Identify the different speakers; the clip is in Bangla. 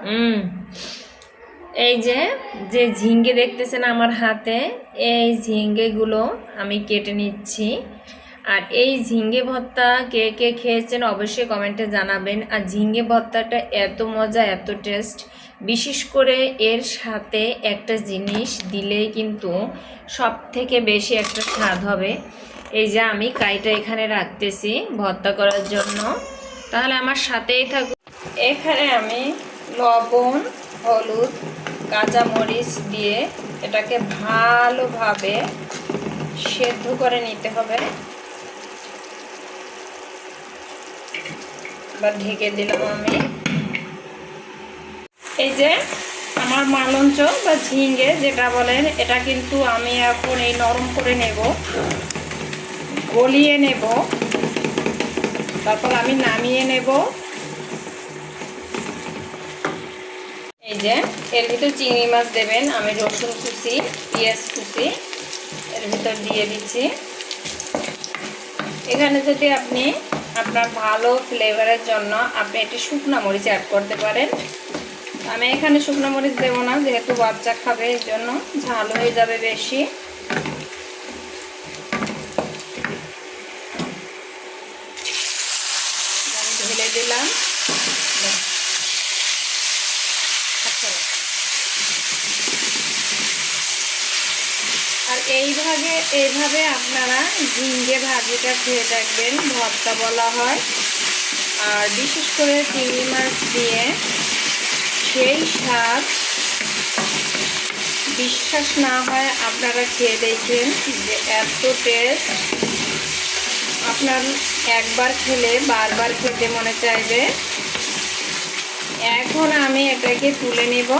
Speaker 1: হুম এই যে যে ঝিঙ্গে দেখতেছেন আমার হাতে, এই ঝিঙ্গেগুলো আমি কেটে নিচ্ছি। আর এই ঝিঙ্গে ভর্তা কে কে খেয়েছেন অবশ্যই কমেন্টে জানাবেন। আর ঝিঙ্গে ভর্তাটা এত মজা, এত টেস্ট, বিশেষ করে এর সাথে একটা জিনিস দিলেই কিন্তু সব থেকে বেশি একটা স্বাদ হবে। এই যে আমি কাইটা এখানে রাখতেছি ভর্তা করার জন্য, তাহলে আমার সাথেই থাকুন। এখানে আমি লবণ, হলুদ, কাঁচামরিচ দিয়ে এটাকে ভালোভাবে সেদ্ধ করে নিতে হবে। এবার ঢেকে দিলাম আমি। এই যে আমার মালঞ্চ বা ঝিঙ্গে যেটা বলেন, এটা কিন্তু আমি এখন এই নরম করে নেব, গলিয়ে নেব, তারপর আমি নামিয়ে নেব। এই যে এর ভিতর চিংড়ি মাছ দেবেন, আমি রসুন কুচি, পেঁয়াজ কুচি এর ভিতর দিয়ে দিচ্ছি। এখানে যদি আপনি আপনার ভালো ফ্লেভারের জন্য আপনি একটি শুকনো মরিচ অ্যাড করতে পারেন। আমি এখানে শুকনো মরিচ দেবো না, যেহেতু বাচ্চা খাবে, এর জন্য ঝাল হয়ে যাবে বেশি। আমি ঢেলে দিলাম। আর এইভাবে আপনারা ঝিঙ্গে ভাজিটা খেয়ে দেখবেন, ভর্তা বলা হয়। আর বিশেষ করে চিংড়ি মাছ দিয়ে সেই স্বাদ, বিশ্বাস না হয় আপনারা খেয়ে দেখেন যে এত টেস্ট, আপনার একবার খেলে বারবার খেতে মনে চাইবে। এখন আমি এটাকে তুলে নেব।